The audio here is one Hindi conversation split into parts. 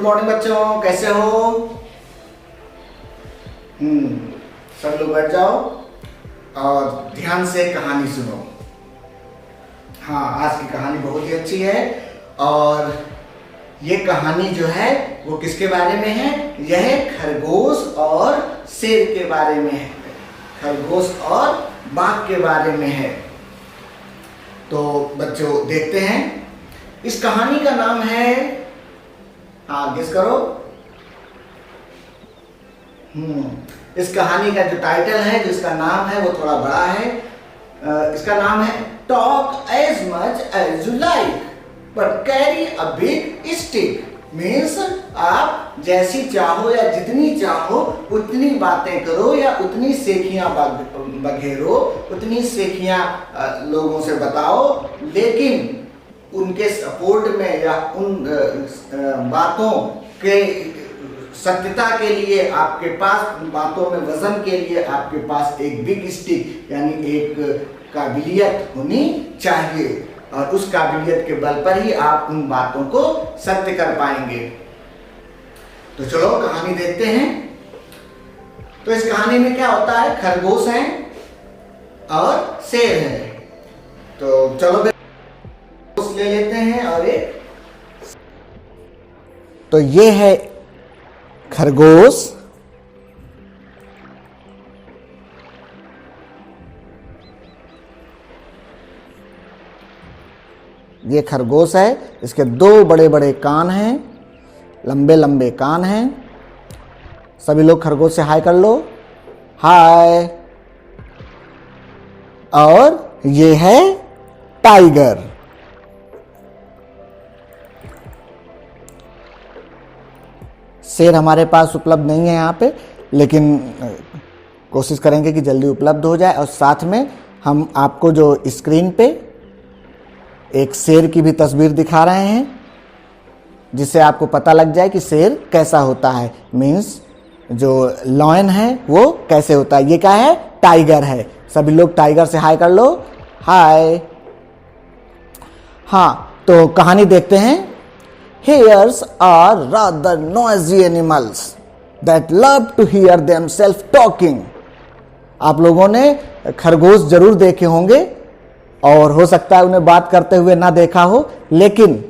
गुड मॉर्निंग बच्चों, कैसे हो? सब लोग बैठ जाओ और ध्यान से कहानी सुनो। हाँ, आज की कहानी बहुत ही अच्छी है और ये कहानी जो है वो किसके बारे में है? यह खरगोश और शेर के बारे में है, खरगोश और बाघ के बारे में है। तो बच्चों देखते हैं, इस कहानी का नाम है, हाँ गेस करो। इस कहानी का जो टाइटल है, जो इसका नाम है वो थोड़ा बड़ा है। इसका नाम है talk as much as you like but carry a big stick. Means आप जैसी चाहो या जितनी चाहो उतनी बातें करो या उतनी सेखियां बघेरो, उतनी सेखियां लोगों से बताओ, लेकिन उनके सपोर्ट में या उन बातों के सत्यता के लिए आपके पास, बातों में वजन के लिए आपके पास एक बिग स्टिक यानी एक काबिलियत होनी चाहिए और उस काबिलियत के बल पर ही आप उन बातों को सत्य कर पाएंगे। तो चलो कहानी देखते हैं। तो इस कहानी में क्या होता है? खरगोश है और शेर है। तो चलो ले लेते हैं और एक, तो ये है खरगोश, ये खरगोश है। इसके दो बड़े बड़े कान हैं, लंबे लंबे कान हैं। सभी लोग खरगोश से हाय कर लो, हाय। और ये है टाइगर। शेर हमारे पास उपलब्ध नहीं है यहाँ पे, लेकिन कोशिश करेंगे कि जल्दी उपलब्ध हो जाए। और साथ में हम आपको जो स्क्रीन पे एक शेर की भी तस्वीर दिखा रहे हैं, जिससे आपको पता लग जाए कि शेर कैसा होता है। मीन्स जो लॉयन है वो कैसे होता है। ये क्या है? टाइगर है। सभी लोग टाइगर से हाय कर लो, हाय। हाँ, तो कहानी देखते हैं। Hares are rather noisy animals that love to hear themselves talking. आप लोगों ने खरगोश जरूर देखे होंगे और हो सकता है उन्हें बात करते हुए ना देखा हो, लेकिन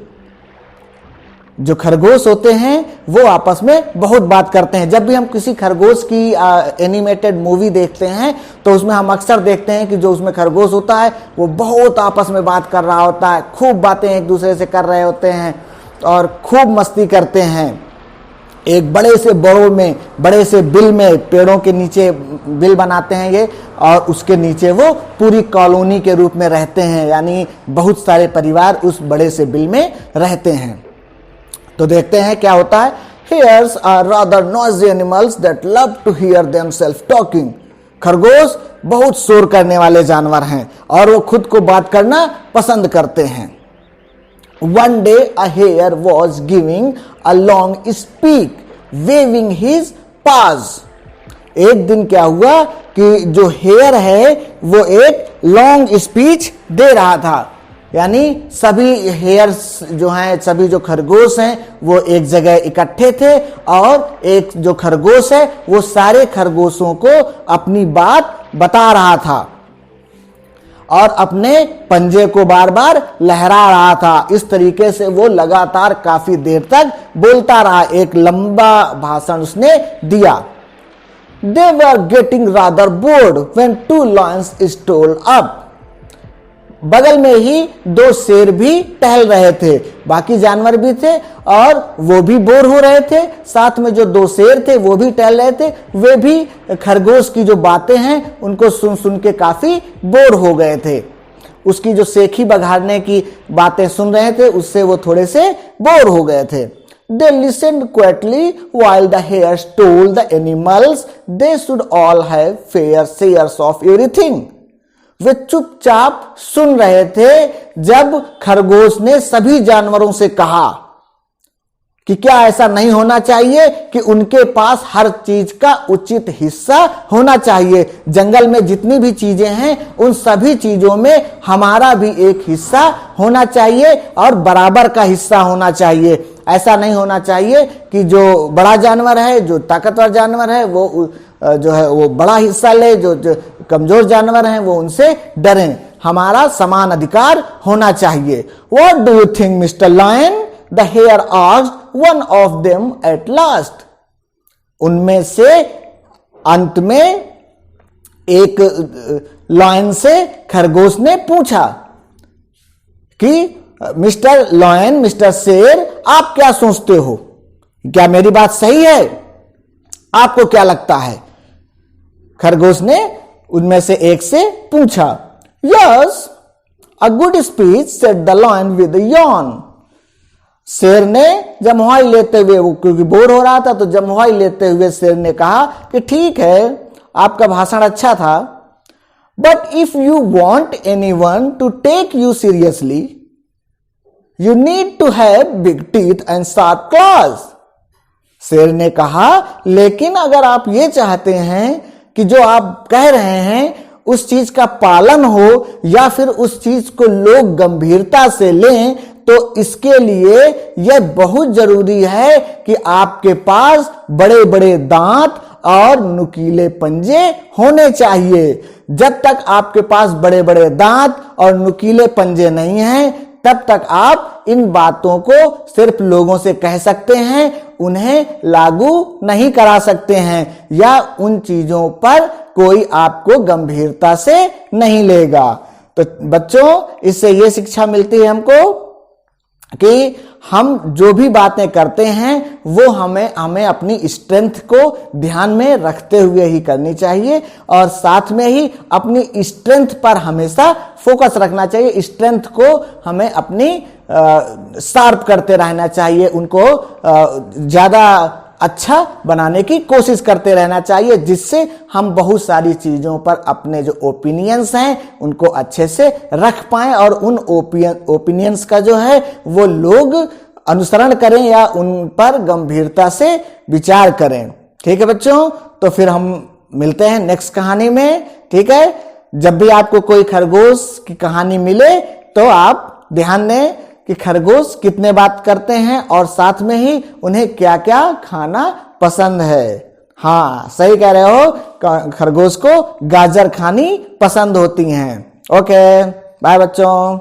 जो खरगोश होते हैं वो आपस में बहुत बात करते हैं। जब भी हम किसी खरगोश की एनिमेटेड मूवी देखते हैं तो उसमें हम अक्सर देखते हैं कि जो उसमें खरगोश होता है वो बहुत आपस में बात कर रहा होता है, खूब बातें एक दूसरे से कर रहे होते हैं और खूब मस्ती करते हैं। एक बड़े से बड़ों में, बड़े से बिल में, पेड़ों के नीचे बिल बनाते हैं ये, और उसके नीचे वो पूरी कॉलोनी के रूप में रहते हैं, यानी बहुत सारे परिवार उस बड़े से बिल में रहते हैं। तो देखते हैं क्या होता है। Hares are rather noisy animals that love to hear themselves talking. खरगोश बहुत शोर करने वाले जानवर हैं और वो खुद को बात करना पसंद करते हैं। One day a hare was giving a long speech, waving his paws. एक दिन क्या हुआ कि जो हेयर है वो एक लॉन्ग स्पीच दे रहा था, यानी सभी हेयर्स जो हैं, सभी जो खरगोश हैं वो एक जगह इकट्ठे थे और एक जो खरगोश है वो सारे खरगोशों को अपनी बात बता रहा था और अपने पंजे को बार बार लहरा रहा था। इस तरीके से वो लगातार काफी देर तक बोलता रहा। एक लंबा भाषण उसने दिया। They were getting rather bored when two lions stole up. बगल में ही दो शेर भी टहल रहे थे, बाकी जानवर भी थे और वो भी बोर हो रहे थे। साथ में जो दो शेर थे वो भी टहल रहे थे, वे भी खरगोश की जो बातें हैं उनको सुन सुन के काफी बोर हो गए थे। उसकी जो सेखी बघाड़ने की बातें सुन रहे थे उससे वो थोड़े से बोर हो गए थे। They listened quietly while the hares told the animals they should all have fair shares of everything. वे चुपचाप सुन रहे थे जब खरगोश ने सभी जानवरों से कहा कि क्या ऐसा नहीं होना चाहिए कि उनके पास हर चीज का उचित हिस्सा होना चाहिए। जंगल में जितनी भी चीजें हैं उन सभी चीजों में हमारा भी एक हिस्सा होना चाहिए और बराबर का हिस्सा होना चाहिए। ऐसा नहीं होना चाहिए कि जो बड़ा जानवर है, जो ताकतवर जानवर है, वो जो है वो बड़ा हिस्सा ले, जो कमजोर जानवर हैं वो उनसे डरें। हमारा समान अधिकार होना चाहिए। What do you think, Mr. Lion? The hare asked one of them at last. उनमें से अंत में एक लॉयन से खरगोश ने पूछा कि मिस्टर लॉयन, मिस्टर शेर, आप क्या सोचते हो? क्या मेरी बात सही है? आपको क्या लगता है? खरगोश ने उनमें से एक से पूछा। Yes, a good speech, said the lion with a Yon. शेर ने जम्हाई लेते हुए, वो क्योंकि बोर हो रहा था तो जम्हाई लेते हुए शेर ने कहा कि ठीक है, आपका भाषण अच्छा था, but if you want anyone to take you seriously you need to have big teeth and sharp claws. शेर ने कहा, लेकिन अगर आप ये चाहते हैं कि जो आप कह रहे हैं उस चीज का पालन हो या फिर उस चीज को लोग गंभीरता से लें, तो इसके लिए यह बहुत जरूरी है कि आपके पास बड़े बड़े दांत और नुकीले पंजे होने चाहिए। जब तक आपके पास बड़े बड़े दांत और नुकीले पंजे नहीं हैं, तब तक आप इन बातों को सिर्फ लोगों से कह सकते हैं, उन्हें लागू नहीं करा सकते हैं, या उन चीजों पर कोई आपको गंभीरता से नहीं लेगा। तो बच्चों, इससे ये शिक्षा मिलती है हमको कि हम जो भी बातें करते हैं वो हमें अपनी स्ट्रेंथ को ध्यान में रखते हुए ही करनी चाहिए, और साथ में ही अपनी स्ट्रेंथ पर हमेशा फोकस रखना चाहिए। स्ट्रेंथ को हमें अपनी शार्प करते रहना चाहिए, उनको ज्यादा अच्छा बनाने की कोशिश करते रहना चाहिए, जिससे हम बहुत सारी चीजों पर अपने जो ओपिनियंस हैं उनको अच्छे से रख पाएं और उन ओपिनियंस का जो है वो लोग अनुसरण करें या उन पर गंभीरता से विचार करें। ठीक है बच्चों, तो फिर हम मिलते हैं नेक्स्ट कहानी में। ठीक है, जब भी आपको कोई खरगोश की कहानी मिले तो आप ध्यान दें कि खरगोश कितने बात करते हैं और साथ में ही उन्हें क्या क्या खाना पसंद है। हाँ, सही कह रहे हो, खरगोश को गाजर खानी पसंद होती हैं। ओके, बाय बच्चों।